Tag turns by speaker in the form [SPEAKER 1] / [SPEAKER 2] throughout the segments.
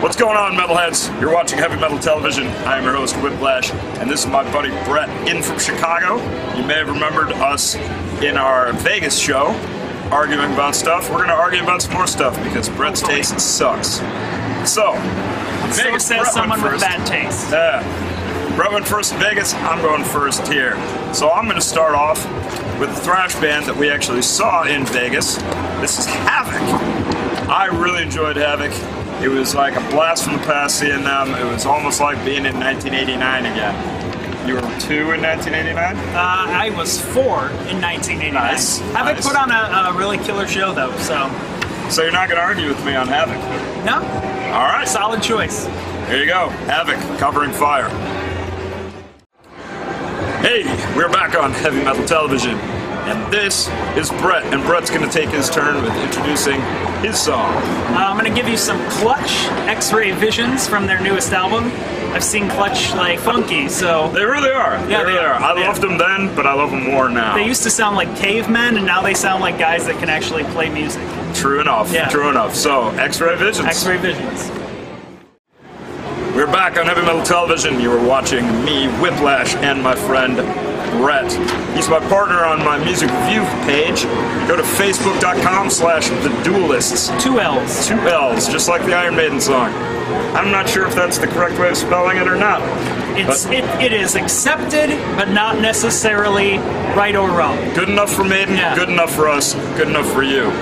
[SPEAKER 1] What's going on, metalheads? You're watching Heavy Metal Television. I am your host, Whiplash, and this is my buddy Brett in from Chicago. You may have remembered us in our Vegas show, arguing about stuff. We're going to argue about some more stuff because Brett's taste sucks. So
[SPEAKER 2] Vegas says someone with bad taste.
[SPEAKER 1] Brett went first in Vegas, I'm going first here. So I'm going to start off with a thrash band that we actually saw in Vegas. This is Havoc. I really enjoyed Havoc. It was like a blast from the past seeing them. It was almost like being in 1989 again. You were 2 in 1989?
[SPEAKER 2] I was 4 in 1989.
[SPEAKER 1] Nice.
[SPEAKER 2] Havoc put on a really killer show though, so.
[SPEAKER 1] So you're not going to argue with me on Havoc?
[SPEAKER 2] No.
[SPEAKER 1] All right.
[SPEAKER 2] Solid choice.
[SPEAKER 1] Here you go. Havoc, Covering Fire. Hey, we're back on Heavy Metal Television. And this is Brett, and Brett's going to take his turn with introducing his song.
[SPEAKER 2] I'm going to give you some Clutch, X-Ray Visions from their newest album. I've seen Clutch like funky, so...
[SPEAKER 1] They really are.
[SPEAKER 2] Yeah,
[SPEAKER 1] they really are. I loved them then, but I love them more now.
[SPEAKER 2] They used to sound like cavemen, and now they sound like guys that can actually play music.
[SPEAKER 1] True enough. Yeah. True enough. So, X-Ray Visions.
[SPEAKER 2] X-Ray Visions.
[SPEAKER 1] We're back on Heavy Metal Television. You were watching me, Whiplash, and my friend Brett. He's my partner on my music review page. Go to facebook.com/theduelists.
[SPEAKER 2] 2 L's.
[SPEAKER 1] 2 L's, just like the Iron Maiden song. I'm not sure if that's the correct way of spelling it or not.
[SPEAKER 2] It is accepted, but not necessarily right or wrong.
[SPEAKER 1] Good enough for Maiden, good enough for us, good enough for you.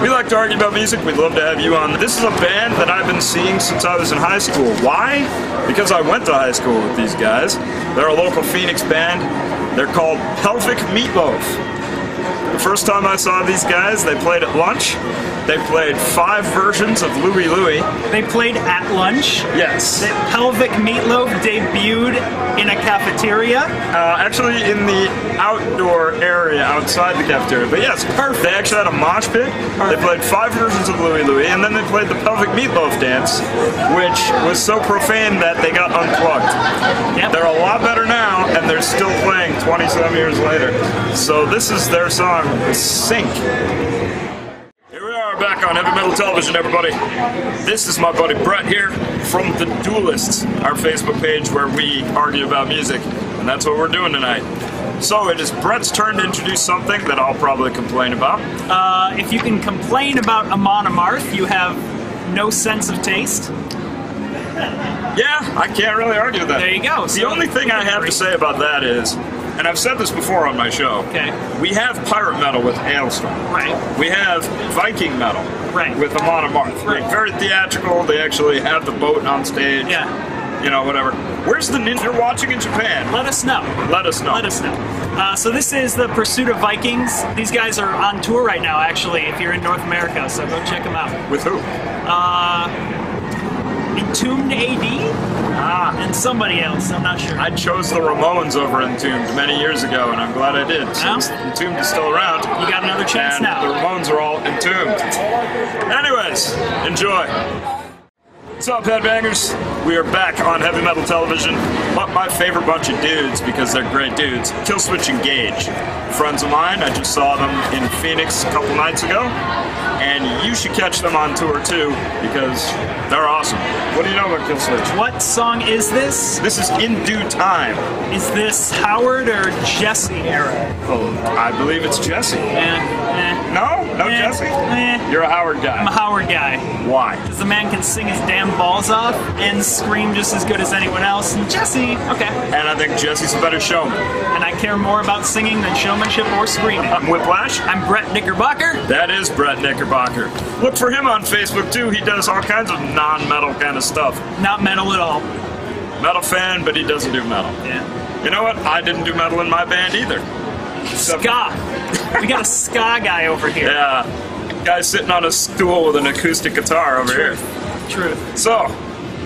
[SPEAKER 1] We like to argue about music. We'd love to have you on. This is a band that I've been seeing since I was in high school. Why? Because I went to high school with these guys. They're a local Phoenix band. They're called Pelvic Meatloaf. The first time I saw these guys, they played at lunch. They played 5 versions of Louie Louie.
[SPEAKER 2] They played at lunch?
[SPEAKER 1] Yes.
[SPEAKER 2] The Pelvic Meatloaf debuted in a cafeteria?
[SPEAKER 1] Actually in the outdoor area outside the cafeteria. But yes, perfect. They actually had a mosh pit. Perfect. They played 5 versions of Louie Louie, and then they played the Pelvic Meatloaf dance, which was so profane that they got unplugged. Yep. They're a lot better now, and they're still playing 20-some years later. So this is their song, Sink. Back on Heavy Metal Television, everybody. This is my buddy Brett here from The Duelists, our Facebook page where we argue about music, and that's what we're doing tonight. So it is Brett's turn to introduce something that I'll probably complain about.
[SPEAKER 2] If you can complain about Amon Amarth, you have no sense of taste.
[SPEAKER 1] Yeah, I can't really argue with that.
[SPEAKER 2] There you go.
[SPEAKER 1] The only thing I have to say about that is, and I've said this before on my show, we have pirate metal with Hailstorm.
[SPEAKER 2] Right.
[SPEAKER 1] We have Viking metal with Amon Amarth.
[SPEAKER 2] Right.
[SPEAKER 1] Very theatrical. They actually have the boat on stage.
[SPEAKER 2] Yeah.
[SPEAKER 1] You know, whatever. Where's the ninja you're watching in Japan?
[SPEAKER 2] Let us know.
[SPEAKER 1] Let us know.
[SPEAKER 2] Let us know. So this is the Pursuit of Vikings. These guys are on tour right now, actually, if you're in North America, so go check them out.
[SPEAKER 1] With who?
[SPEAKER 2] Entombed AD? And somebody else, I'm not sure.
[SPEAKER 1] I chose the Ramones over Entombed many years ago, and I'm glad I did. Since Entombed is still around.
[SPEAKER 2] You got another chance
[SPEAKER 1] and
[SPEAKER 2] now.
[SPEAKER 1] The Ramones are all entombed. Anyways, enjoy. What's up, headbangers? We are back on Heavy Metal Television. But my favorite bunch of dudes, because they're great dudes, Killswitch Engage. Friends of mine, I just saw them in Phoenix a couple nights ago. And you should catch them on tour too, because they're awesome. What do you know about Killswitch?
[SPEAKER 2] What song is this?
[SPEAKER 1] This is In Due Time.
[SPEAKER 2] Is this Howard or Jesse era?
[SPEAKER 1] Oh, I believe it's Jesse. No? No Jesse? You're a Howard guy.
[SPEAKER 2] I'm a Howard guy.
[SPEAKER 1] Why?
[SPEAKER 2] Because the man can sing his damn balls off and scream just as good as anyone else. And Jesse, okay.
[SPEAKER 1] And I think Jesse's a better showman.
[SPEAKER 2] And I care more about singing than showmanship or screaming.
[SPEAKER 1] I'm Whiplash.
[SPEAKER 2] I'm Brett Knickerbocker.
[SPEAKER 1] That is Brett Knickerbocker. Look for him on Facebook too. He does all kinds of non-metal kind of stuff.
[SPEAKER 2] Not metal at all.
[SPEAKER 1] Metal fan, but he doesn't do metal.
[SPEAKER 2] Yeah.
[SPEAKER 1] You know what? I didn't do metal in my band either.
[SPEAKER 2] Ska. We got a ska guy over here.
[SPEAKER 1] Yeah. Guy sitting on a stool with an acoustic guitar over here.
[SPEAKER 2] Truth.
[SPEAKER 1] So,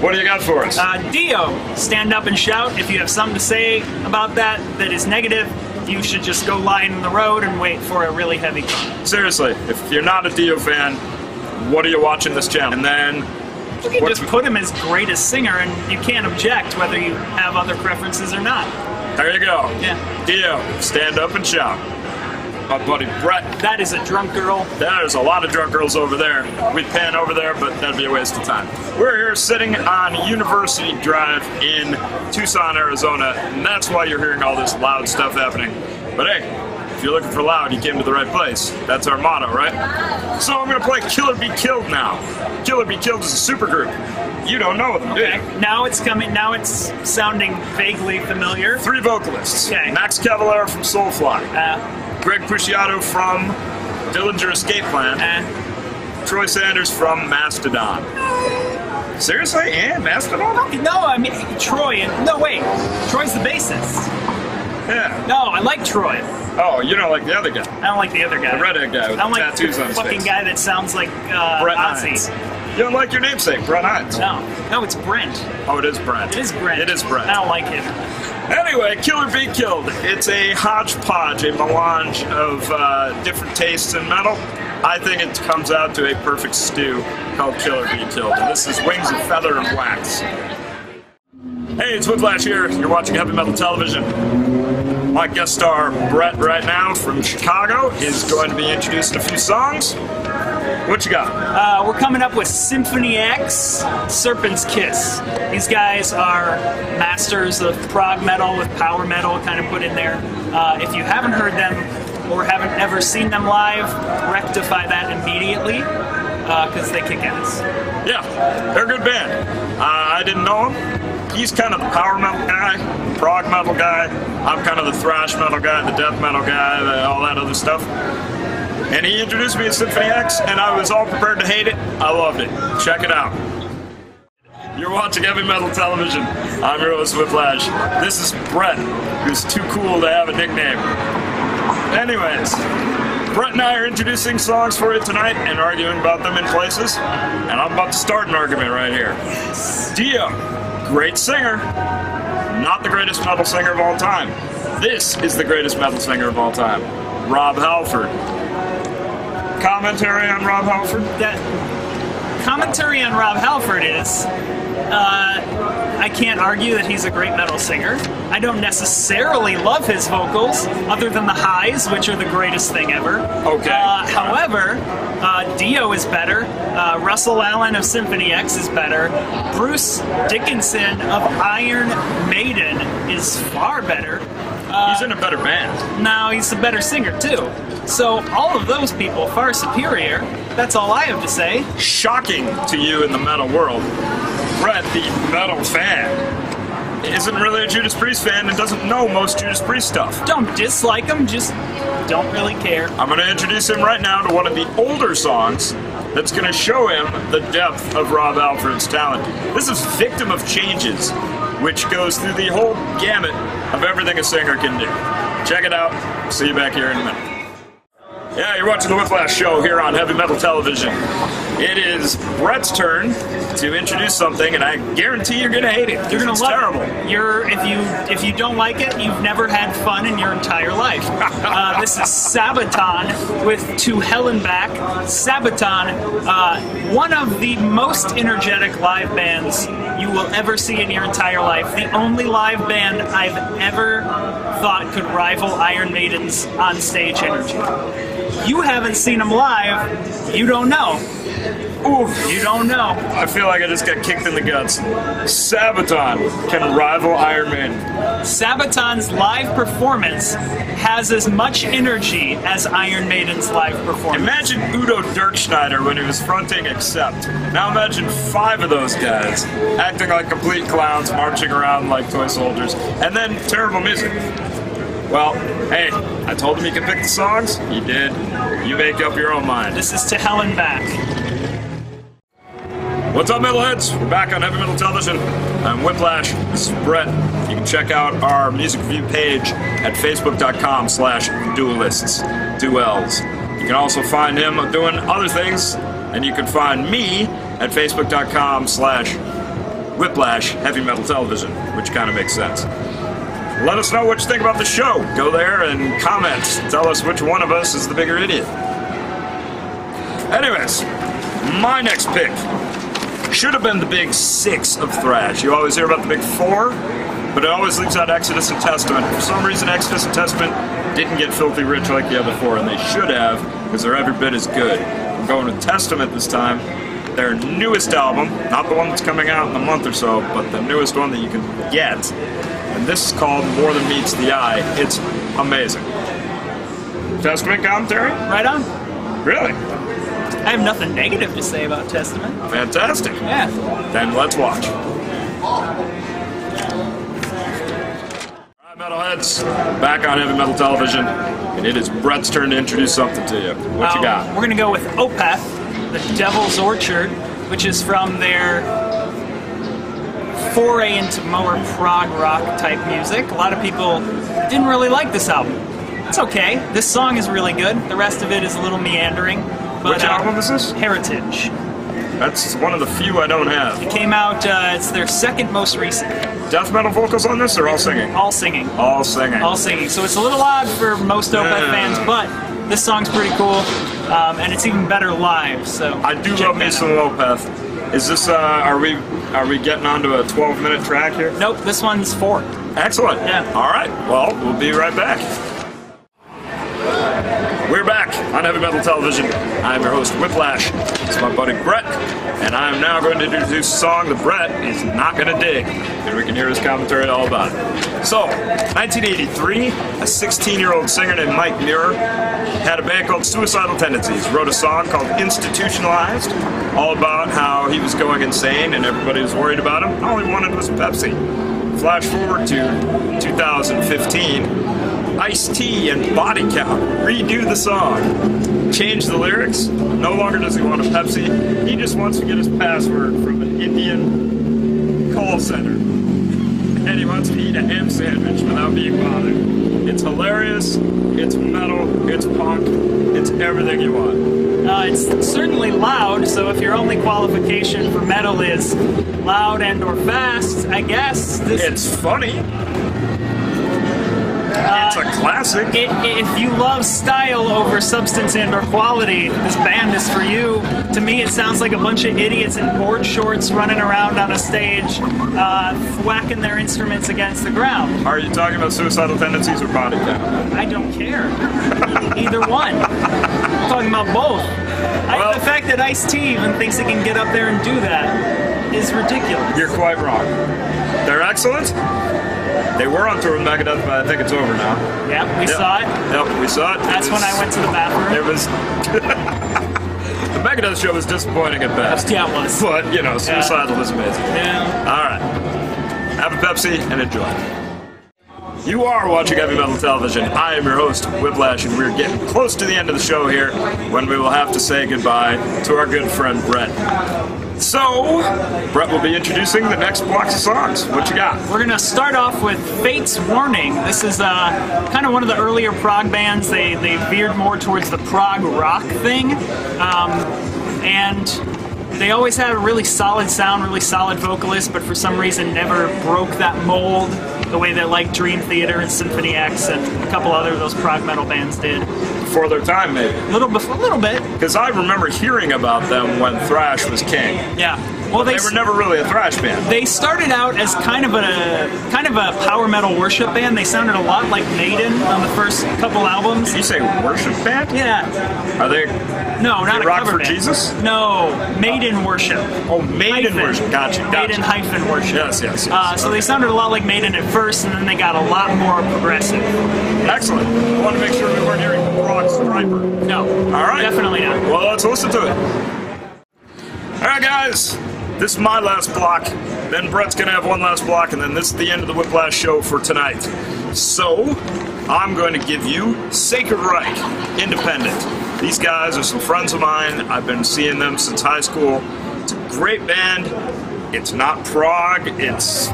[SPEAKER 1] what do you got for us?
[SPEAKER 2] Dio, stand up and shout. If you have something to say about that is negative, you should just go lie in the road and wait for a really heavy car.
[SPEAKER 1] Seriously, if you're not a Dio fan, what are you watching this channel? And then...
[SPEAKER 2] You can just put him as greatest singer and you can't object whether you have other preferences or not.
[SPEAKER 1] There you go.
[SPEAKER 2] Yeah.
[SPEAKER 1] Dio, stand up and shout. my buddy Brett.
[SPEAKER 2] That is a drunk girl.
[SPEAKER 1] There's a lot of drunk girls over there. We'd pan over there, but that'd be a waste of time. We're here sitting on University Drive in Tucson, Arizona, and that's why you're hearing all this loud stuff happening. But hey, if you're looking for loud, you came to the right place. That's our motto, right? So I'm gonna play Killer Be Killed now. Killer Be Killed is a supergroup. You don't know them, do you?
[SPEAKER 2] Now it's coming. Now it's sounding vaguely familiar.
[SPEAKER 1] 3 vocalists.
[SPEAKER 2] Okay.
[SPEAKER 1] Max Cavalera from Soulfly. Greg Pusciato from Dillinger Escape Plan. Troy Sanders from Mastodon. Seriously? And Mastodon?
[SPEAKER 2] No, I mean Troy. No, wait. Troy's the bassist.
[SPEAKER 1] Yeah.
[SPEAKER 2] No, I like Troy.
[SPEAKER 1] Oh, you don't like the other guy?
[SPEAKER 2] I don't like the other guy.
[SPEAKER 1] The redhead guy with the tattoos on his face.
[SPEAKER 2] Fucking guy that sounds like
[SPEAKER 1] Brett
[SPEAKER 2] Ozzy.
[SPEAKER 1] Hines. You don't like your namesake, Brett Hines?
[SPEAKER 2] No, it's Brent.
[SPEAKER 1] Oh, it is Brent.
[SPEAKER 2] It is Brent.
[SPEAKER 1] It is Brent.
[SPEAKER 2] I don't like him.
[SPEAKER 1] Anyway, Killer Be Killed. It's a hodgepodge, a melange of different tastes in metal. I think it comes out to a perfect stew called Killer Be Killed. And this is Wings of Feather and Wax. Hey, it's Whiplash here. You're watching Heavy Metal Television. My guest star, Brett, right now from Chicago, is going to be introducing a few songs. What you got?
[SPEAKER 2] We're coming up with Symphony X, Serpent's Kiss. These guys are masters of prog metal with power metal kind of put in there. If you haven't heard them or haven't ever seen them live, rectify that immediately because they kick ass.
[SPEAKER 1] Yeah, they're a good band. I didn't know him. He's kind of the power metal guy, prog metal guy. I'm kind of the thrash metal guy, the death metal guy, all that other stuff. And he introduced me to Symphony X, and I was all prepared to hate it. I loved it. Check it out. You're watching Heavy Metal Television. I'm your host, Whiplash. This is Brett, who's too cool to have a nickname. Anyways, Brett and I are introducing songs for you tonight and arguing about them in places. And I'm about to start an argument right here. Dio, great singer. Not the greatest metal singer of all time. This is the greatest metal singer of all time. Rob Halford. Commentary on Rob Halford?
[SPEAKER 2] Commentary on Rob Halford is, I can't argue that he's a great metal singer. I don't necessarily love his vocals, other than the highs, which are the greatest thing ever.
[SPEAKER 1] Okay.
[SPEAKER 2] However, Dio is better. Russell Allen of Symphony X is better. Bruce Dickinson of Iron Maiden is far better.
[SPEAKER 1] He's in a better band.
[SPEAKER 2] No, he's a better singer too. So all of those people far superior. That's all I have to say.
[SPEAKER 1] Shocking to you in the metal world. Brett, the metal fan, isn't really a Judas Priest fan and doesn't know most Judas Priest stuff.
[SPEAKER 2] Don't dislike him, just don't really care.
[SPEAKER 1] I'm going to introduce him right now to one of the older songs that's going to show him the depth of Rob Halford's talent. This is Victim of Changes, which goes through the whole gamut of everything a singer can do. Check it out. See you back here in a minute. Yeah, you're watching the Whiplash Show here on Heavy Metal Television. It is Brett's turn to introduce something, and I guarantee you're gonna hate it.
[SPEAKER 2] You're gonna love
[SPEAKER 1] terrible.
[SPEAKER 2] it. If you don't like it, you've never had fun in your entire life. This is Sabaton with To Hell and Back. Sabaton, one of the most energetic live bands you will ever see in your entire life. The only live band I've ever thought could rival Iron Maiden's on-stage energy. You haven't seen them live, you don't know. Oof, you don't know.
[SPEAKER 1] I feel like I just got kicked in the guts. Sabaton can rival Iron Maiden.
[SPEAKER 2] Sabaton's live performance has as much energy as Iron Maiden's live performance.
[SPEAKER 1] Imagine Udo Dirkschneider when he was fronting Accept. Now imagine 5 of those guys acting like complete clowns, marching around like toy soldiers, and then terrible music. Well, hey, I told him he could pick the songs. He did. You make up your own mind.
[SPEAKER 2] This is To Hell and Back.
[SPEAKER 1] What's up, metalheads? We're back on Heavy Metal Television. I'm Whiplash. This is Brett. You can check out our music review page at facebook.com/duelists. 2 L's. You can also find him doing other things, and you can find me at facebook.com/Whiplash Heavy Metal Television, which kind of makes sense. Let us know what you think about the show. Go there and comment. Tell us which one of us is the bigger idiot. Anyways, my next pick should have been the big 6 of thrash. You always hear about the big 4. but it always leaves out Exodus and Testament. For some reason, Exodus and Testament didn't get filthy rich like the other four, and they should have, because they're every bit as good. I'm going with Testament this time. Their newest album, not the one that's coming out in a month or so, but the newest one that you can get. And this is called More Than Meets the Eye. It's amazing. Testament commentary?
[SPEAKER 2] Right on.
[SPEAKER 1] Really?
[SPEAKER 2] I have nothing negative to say about Testament.
[SPEAKER 1] Fantastic.
[SPEAKER 2] Yeah.
[SPEAKER 1] Then let's watch. Alright, metalheads, back on Heavy Metal Television, and it is Brett's turn to introduce something to you. What you got?
[SPEAKER 2] We're going to go with Opeth, The Devil's Orchard, which is from their foray into more prog rock type music. A lot of people didn't really like this album. It's okay. This song is really good. The rest of it is a little meandering. But,
[SPEAKER 1] which album is this?
[SPEAKER 2] Heritage.
[SPEAKER 1] That's one of the few I don't have.
[SPEAKER 2] It came out, it's their second most recent.
[SPEAKER 1] Death metal vocals on this, or all singing?
[SPEAKER 2] All singing.
[SPEAKER 1] All singing.
[SPEAKER 2] All singing. So it's a little odd for most Opeth fans, but this song's pretty cool, and it's even better live. So
[SPEAKER 1] I do love me some Opeth. Is this? Are we getting onto a 12-minute track here?
[SPEAKER 2] Nope. This one's 4.
[SPEAKER 1] Excellent.
[SPEAKER 2] Yeah.
[SPEAKER 1] All right. Well, we'll be right back. We're back on Heavy Metal Television. I'm your host, Whiplash. It's my buddy Brett, and I'm now going to introduce a song that Brett is not going to dig, and we can hear his commentary all about it. So, 1983, a 16-year-old singer named Mike Muir had a band called Suicidal Tendencies, wrote a song called Institutionalized, all about how he was going insane and everybody was worried about him. All he wanted was Pepsi. Flash forward to 2015, Ice-T and Body Count redo the song, change the lyrics. No longer does he want a Pepsi, he just wants to get his password from an Indian call center. And he wants to eat a ham sandwich without being bothered. It's hilarious, it's metal, it's punk, it's everything you want.
[SPEAKER 2] It's certainly loud, so if your only qualification for metal is loud and or fast, I guess this...
[SPEAKER 1] It's funny. It's a classic.
[SPEAKER 2] If you love style over substance and or quality, this band is for you. To me, it sounds like a bunch of idiots in board shorts running around on a stage, whacking their instruments against the ground.
[SPEAKER 1] Are you talking about Suicidal Tendencies or Body Count?
[SPEAKER 2] I don't care. Either one. I'm talking about both. The fact that Ice-T even thinks he can get up there and do that is ridiculous.
[SPEAKER 1] You're quite wrong. They're excellent. They were on tour with Megadeth, but I think it's over now.
[SPEAKER 2] Yeah, we saw it.
[SPEAKER 1] Yep, we saw it.
[SPEAKER 2] That's when I went to the bathroom.
[SPEAKER 1] It was... The Megadeth show was disappointing at best.
[SPEAKER 2] Yeah, it was.
[SPEAKER 1] But, you know, Suicidal is amazing.
[SPEAKER 2] Yeah.
[SPEAKER 1] All right. Have a Pepsi and enjoy. You are watching Heavy Metal Television. I am your host, Whiplash, and we're getting close to the end of the show here when we will have to say goodbye to our good friend Brett. So, Brett will be introducing the next blocks of songs. What you got?
[SPEAKER 2] We're going to start off with Fate's Warning. This is kind of one of the earlier prog bands. They veered more towards the prog rock thing. And they always had a really solid sound, really solid vocalist, but for some reason never broke that mold the way that like Dream Theater and Symphony X and a couple other of those prog metal bands did.
[SPEAKER 1] Before their time, maybe.
[SPEAKER 2] A little bit.
[SPEAKER 1] Because I remember hearing about them when thrash was king.
[SPEAKER 2] Yeah. Well,
[SPEAKER 1] they were never really a thrash band.
[SPEAKER 2] They started out as kind of a power metal worship band. They sounded a lot like Maiden on the first couple albums.
[SPEAKER 1] Did you say worship band?
[SPEAKER 2] Yeah.
[SPEAKER 1] Are they?
[SPEAKER 2] No, not a
[SPEAKER 1] rock
[SPEAKER 2] cover
[SPEAKER 1] for
[SPEAKER 2] band.
[SPEAKER 1] Jesus?
[SPEAKER 2] No, Maiden worship.
[SPEAKER 1] Oh, Maiden worship. Gotcha.
[SPEAKER 2] Maiden hyphen worship.
[SPEAKER 1] Yes.
[SPEAKER 2] So they sounded a lot like Maiden at first, and then they got a lot more progressive.
[SPEAKER 1] Excellent. I want to make sure we weren't hearing the Broad Striper.
[SPEAKER 2] No.
[SPEAKER 1] All right.
[SPEAKER 2] Definitely not.
[SPEAKER 1] Well, let's listen to it. All right, guys. This is my last block. Then Brett's going to have one last block, and then this is the end of the Whiplash show for tonight. So, I'm going to give you Sacred Reich, Independent. These guys are some friends of mine. I've been seeing them since high school. It's a great band. It's not prog. It's,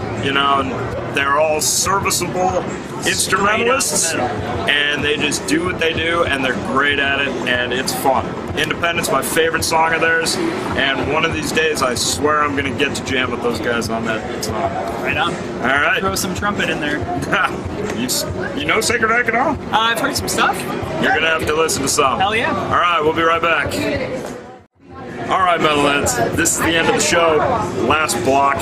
[SPEAKER 1] they're all serviceable instrumentalists, and they just do what they do, and they're great at it, and it's fun. Independent's my favorite song of theirs, and one of these days I swear I'm going to get to jam with those guys on that song.
[SPEAKER 2] Right on.
[SPEAKER 1] All right.
[SPEAKER 2] Throw some trumpet in there.
[SPEAKER 1] You know Sacred Reich at all?
[SPEAKER 2] I've heard some stuff.
[SPEAKER 1] You're going to have to listen to some.
[SPEAKER 2] Hell yeah.
[SPEAKER 1] All right, we'll be right back. Alright, metalheads, this is the end of the show. Last block.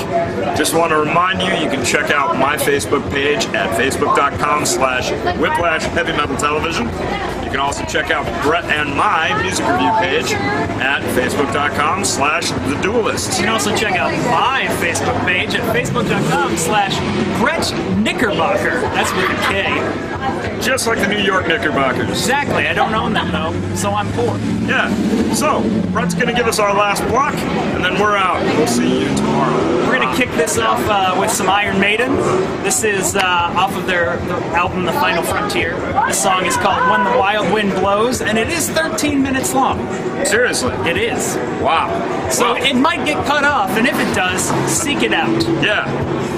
[SPEAKER 1] Just want to remind you, you can check out my Facebook page at facebook.com/Whiplash Heavy Metal Television. You can also check out Brett and my music review page at facebook.com/The Duelists.
[SPEAKER 2] You can also check out my Facebook page at facebook.com/Brett Knickerbocker. That's with a K.
[SPEAKER 1] Just like the New York Knickerbockers.
[SPEAKER 2] Exactly. I don't own them though, so I'm poor.
[SPEAKER 1] Yeah. So, Brett's going to give us our last block, and then we're out. We'll see you tomorrow.
[SPEAKER 2] We're going to kick this off with some Iron Maiden. This is off of their album, The Final Frontier. The song is called When the Wild Wind Blows, and it is 13 minutes long.
[SPEAKER 1] Seriously?
[SPEAKER 2] It is.
[SPEAKER 1] Wow.
[SPEAKER 2] So it might get cut off, and if it does, seek it out.
[SPEAKER 1] Yeah.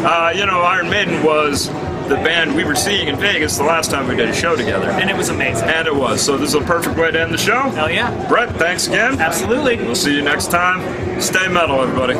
[SPEAKER 1] Iron Maiden was the band we were seeing in Vegas the last time we did a show together.
[SPEAKER 2] And it was amazing.
[SPEAKER 1] And it was. So this is a perfect way to end the show.
[SPEAKER 2] Hell yeah.
[SPEAKER 1] Brett, thanks again.
[SPEAKER 2] Absolutely.
[SPEAKER 1] We'll see you next time. Stay metal, everybody.